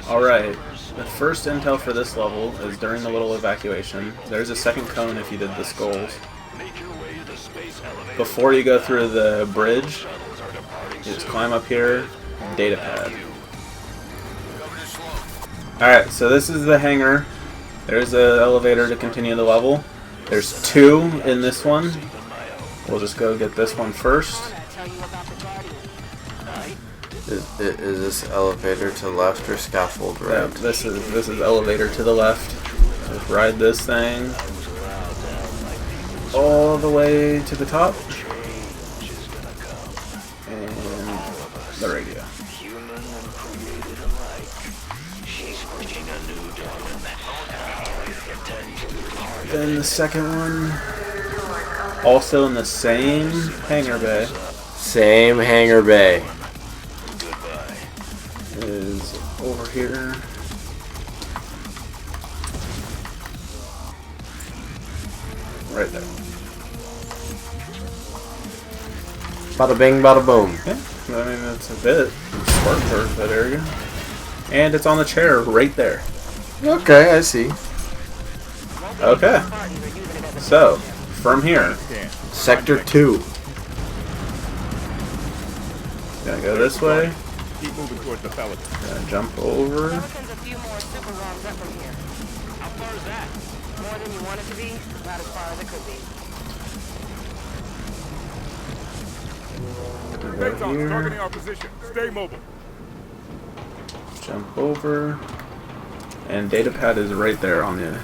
Alright, the first intel for this level is during the little evacuation. There's a second cone if you did the skulls. Before you go through the bridge, you just climb up here, data pad. Alright, so this is the hangar. There's an elevator to continue the level. There's two in this one. We'll just go get this one first. Is this elevator to the left or scaffold right? Yeah, this is elevator to the left. Just ride this thing all the way to the top. And the radio. Then the second one, also in the same hangar bay. Same hangar bay. Is over here. Right there. Bada bing, bada boom. Yeah, I mean, that's a bit smart for that area. And it's on the chair right there. Okay, I see. Okay. So, from here. Sector 2. Gonna go this way. Keep moving towards the Pelican. Gonna jump over. Pelican's a few more super ROMs up from here. How far is that? More than you want it to be? About as far as it could be. Stay on, Here. targeting our position. Stay mobile. Jump over. And data pad is right there on the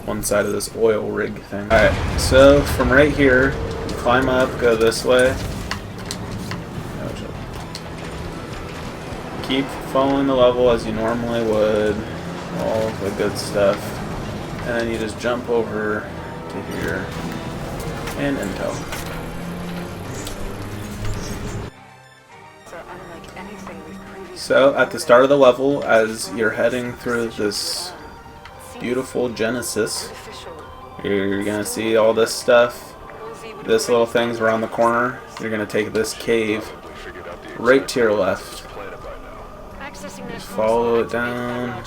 one side of this oil rig thing. Alright, so from right here, climb up, go this way. Keep following the level as you normally would. All the good stuff. And then you just jump over to here. And intel. So at the start of the level, as you're heading through this beautiful Genesis, you're gonna see all this stuff. This little thing's around the corner. You're gonna take this cave right to your left. Just follow it down.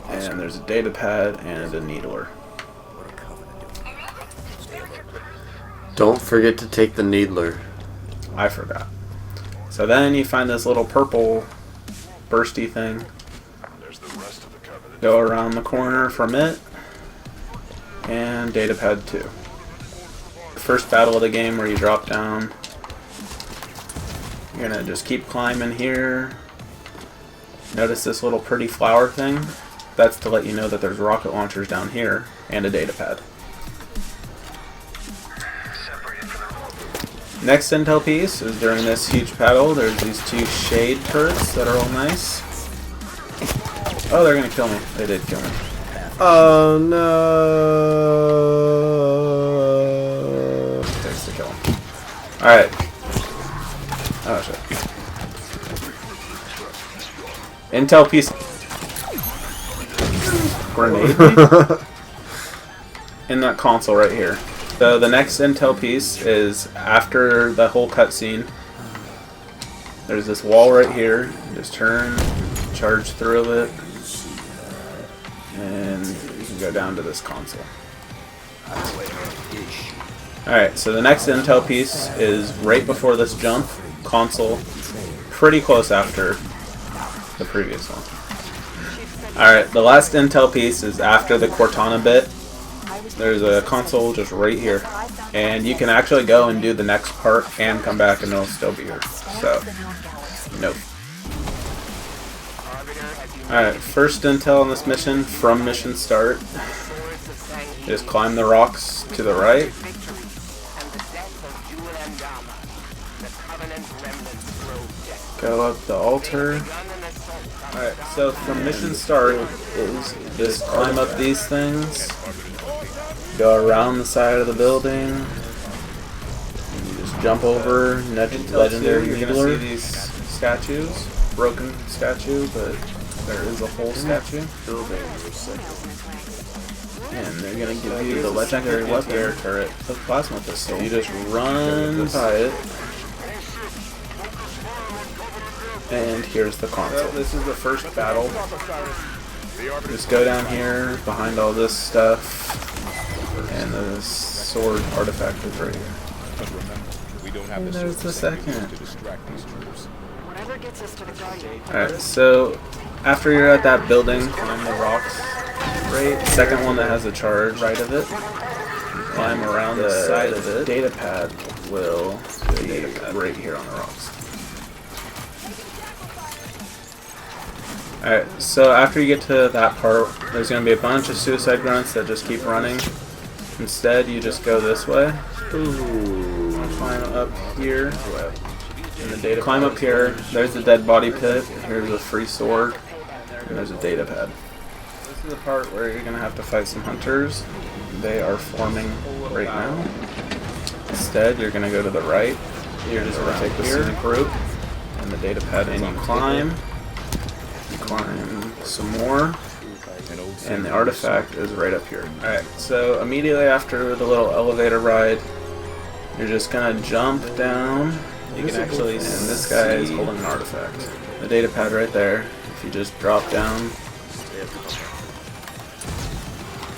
And there's a data pad and a needler. Don't forget to take the needler. I forgot. So then you find this little purple bursty thing. Go around the corner from it. And data pad 2. First battle of the game where you drop down. You're gonna just keep climbing here. Notice this little pretty flower thing? That's to let you know that there's rocket launchers down here and a data pad. Next intel piece is during this huge battle. There's these two shade turrets that are all nice. Oh, they're gonna kill me. They did kill me. Oh no! There's the kill him. Alright. Oh shit. Intel piece. Grenade. In that console right here. So the next intel piece is after the whole cutscene. There's this wall right here. You just turn, charge through it, and you can go down to this console. Alright, so the next intel piece is right before this jump. Console. Pretty close after the previous one. Alright, the last intel piece is after the Cortana bit. There's a console just right here. And you can actually go and do the next part and come back and it'll still be here. So, nope. Alright, first intel on this mission from mission start. Just climb the rocks to the right. Go up the altar. Alright, so from mission start is just climb up these things. Go around the side of the building. And you just jump over legendary needler. You're gonna see these statues. Broken statue, but there is a whole statue. And they're gonna give you the legendary weapon air turret of plasma pistol. You just run by it. And here's the console. So this is the first battle. Stop us, Cyrus. The Arbiter. Just go down here behind all this stuff. And the sword artifact is right here. But remember, we don't have And the there's the surface second. to distract these troops. Whatever gets us to the Guardian. Alright, so after you're at that building, climb the rocks. Right, second one that has a charge right of it. Climb around the side of it. Data pad will be right here on the rocks. Alright, so after you get to that part, there's going to be a bunch of suicide grunts that just keep running. Instead, you just go this way. Climb up here. And the data climb up here. There's the dead body pit. Here's a free sword. And there's a data pad. This is the part where you're going to have to fight some hunters. They are forming right now. Instead, you're going to go to the right. You're just going to take the scenic route and the data pad, and you climb. You climb some more. And the artifact is right up here. Alright, so immediately after the little elevator ride, you're just going to jump down. You can actually see, and this guy is holding an artifact. The data pad right there. If you just drop down,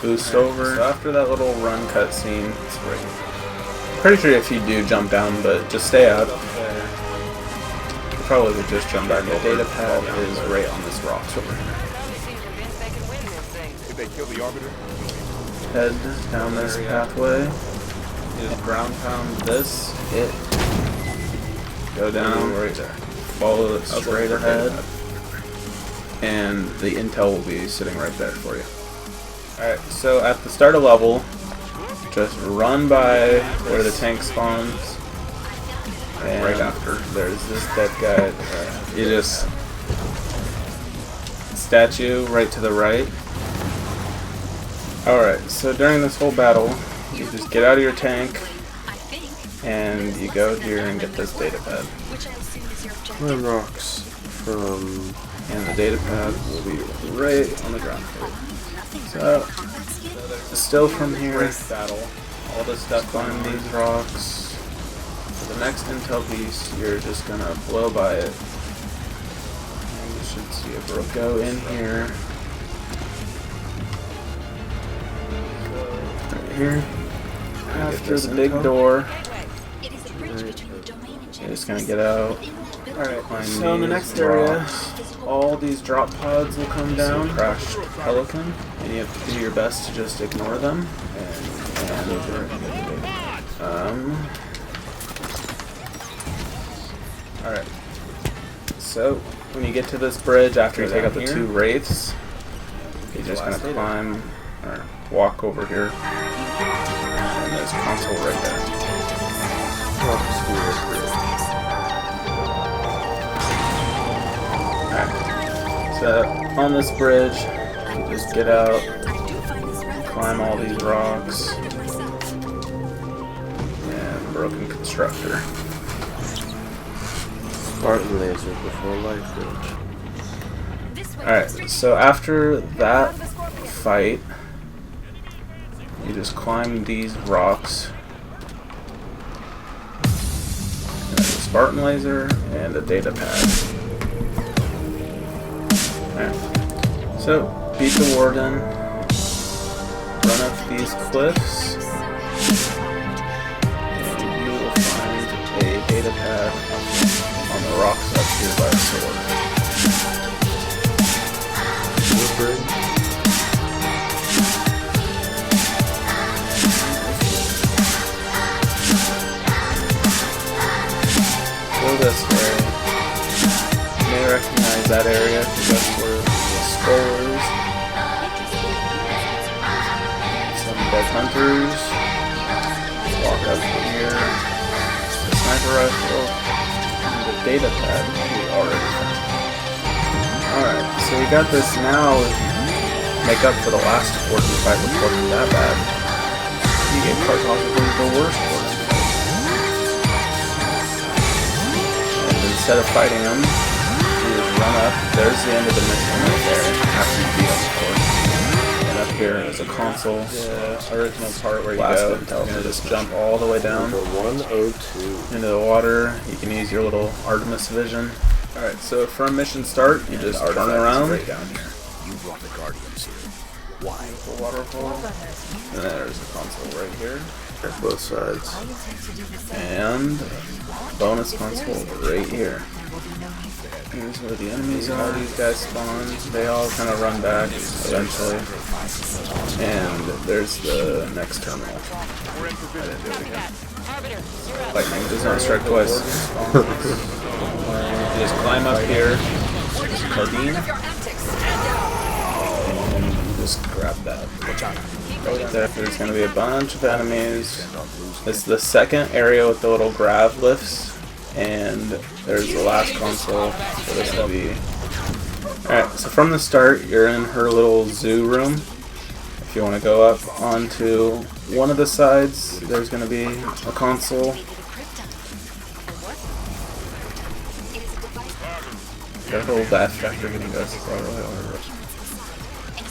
boost over. So after that little run cutscene, it's right. Pretty sure if you do jump down, but just stay up. You probably would just jump back. The data pad is right on this rock over here. Somebody seems convinced they can win this thing. Did they kill the Arbiter? Head down this pathway. Just ground pound this. Hit. Go down right there. Follow it straight ahead. And the intel will be sitting right there for you. Alright, so at the start of level, just run by where the tank spawns. And right after, there's this dead guy. You just statue right to the right. Alright, so during this whole battle, you just get out of your tank and you go here and get this data pad. Climb rocks from... And the data pad will be right on the ground. So, still from here, battle, all this stuff on these rocks. For the next intel piece, you're just gonna blow by it. And you should see a brook. Go in here. Right here. After the big door. You're just gonna get out. Alright, so in the next area, all these drop pods will come down. Crashed Pelican, and you have to do your best to just ignore them. Alright. So, when you get to this bridge, after you take out the two wraiths, you're just gonna climb, or walk over here. And there's a console right there. So on this bridge, you just get out, climb all these rocks, and broken constructor. Spartan laser before light bridge. Alright, so after that fight, you just climb these rocks. And there's a Spartan laser and a data pad. Alright, so beat the warden, run up these cliffs, and you will find a data pad on the rocks up here by the sword. Go this way. You may recognize that area because that's where the skull is. Some dead hunters. Walk up here. The sniper rifle. And the data pad we already found. Alright, so we got this now. Make up for the last Warden fight, which wasn't that bad. You get quite possibly the worst Warden fight. And instead of fighting them, you just run up. There's the end of the mission right there. After you beat them, of course. And up here is a console. The original part where you go. You're gonna just jump all the way down Number 102. into the water. You can use your little Artemis vision. Alright, so from mission start, you just turn around. Right down here. You brought the Guardians here. Why? The waterfall. And then there's the console right here. Both sides. And bonus console right here. Here's where the enemies are. These guys spawn. They all kind of run back eventually. And there's the next terminal. Lightning does not strike twice. You just climb up here. Cardine. And you just grab that. There's going to be a bunch of enemies. It's the second area with the little grav lifts, and there's the last console, so this will be... Alright, so from the start, you're in her little zoo room. If you want to go up onto one of the sides, there's going to be a console. Got a little dash factor when you guys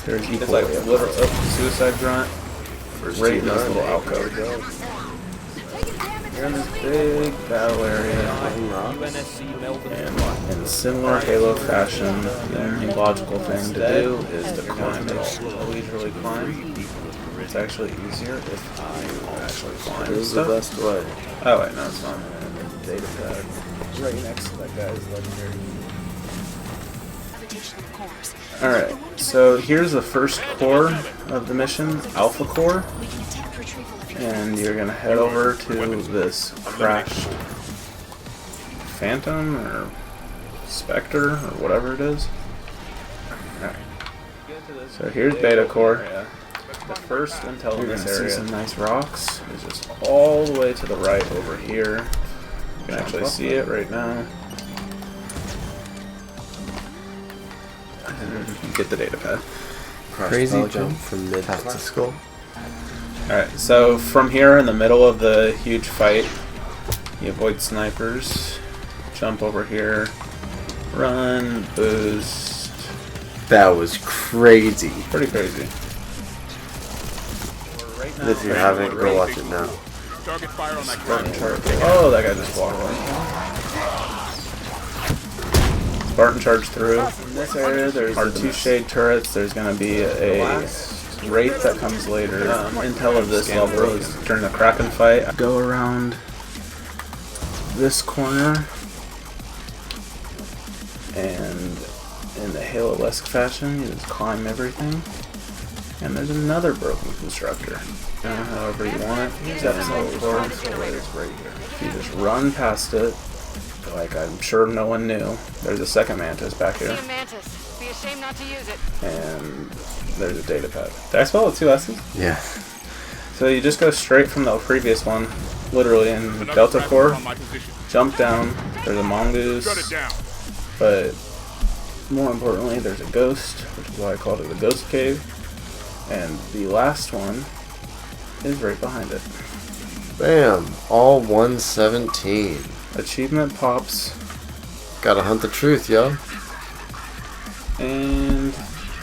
There's equal, like a little suicide grunt right in this little alcove. You're in this big battle area, and in similar Halo fashion, the only logical thing to do is to climb it. Leisurely climb. It's actually easier if you actually climb. This is the best way. Oh wait, no, it's not. Data pad right next to that guy's legendary. Alright, so here's the first core of the mission, Alpha Core, and you're going to head over to this crashed Phantom or Spectre or whatever it is. Alright, so here's Beta Core. The first intel in this area. See some nice rocks. It's just all the way to the right over here. You can actually see it right now. Get the data pad. Crazy jump from mid to skull. Alright, so from here in the middle of the huge fight, you avoid snipers, jump over here, run, boost. That was crazy. Pretty crazy. If you haven't, go watch it now. Target fire on that Guardian. Oh, that guy just walked away. Spartan charge through. In this area, there's our two shade turrets. There's going to be a Wraith that comes later. Intel of this level is during the Kraken fight. Go around this corner, and in the Halo-esque fashion, you just climb everything. And there's another broken constructor. However you want it. Use that core right here. If you just run past it, like I'm sure no one knew, there's a second Mantis back here. Mantis. Be ashamed not to use it. And there's a data pad. Did I spell it 2 S's? Yeah. So you just go straight from the previous one, literally in Delta Core, jump down, there's a mongoose, but more importantly there's a ghost, which is why I called it the ghost cave, and the last one is right behind it. Bam! All 117. Achievement pops. Gotta hunt the truth, yo. And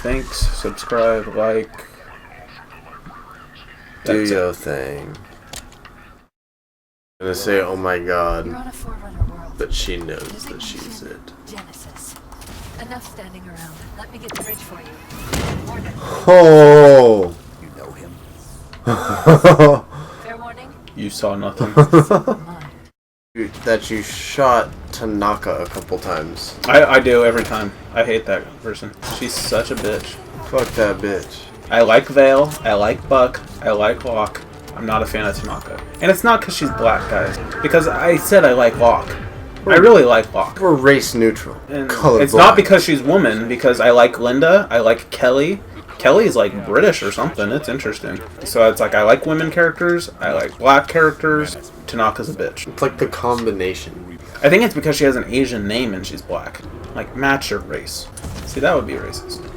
thanks, subscribe, like. Do That's your it. thing. I'm gonna say, oh my god, You're on a Forerunner world. but she knows that she's it. Genesis. Enough standing around. Let me get the bridge for you. Warning. Oh! You know him. Fair warning. You saw nothing. Mine. That you shot Tanaka a couple times. I do every time. I hate that person. She's such a bitch. Fuck that bitch. I like Vale, I like Buck, I like Locke. I'm not a fan of Tanaka. And it's not because she's black, guys. Because I said I like Locke. I really like Locke. We're race neutral. And Colorblind. it's not because she's woman, because I like Linda, I like Kelly. Kelly's like British or something, it's interesting. So it's like I like women characters, I like black characters, Tanaka's a bitch. It's like the combination. I think it's because she has an Asian name and she's black. Like, match your race. See, that would be racist.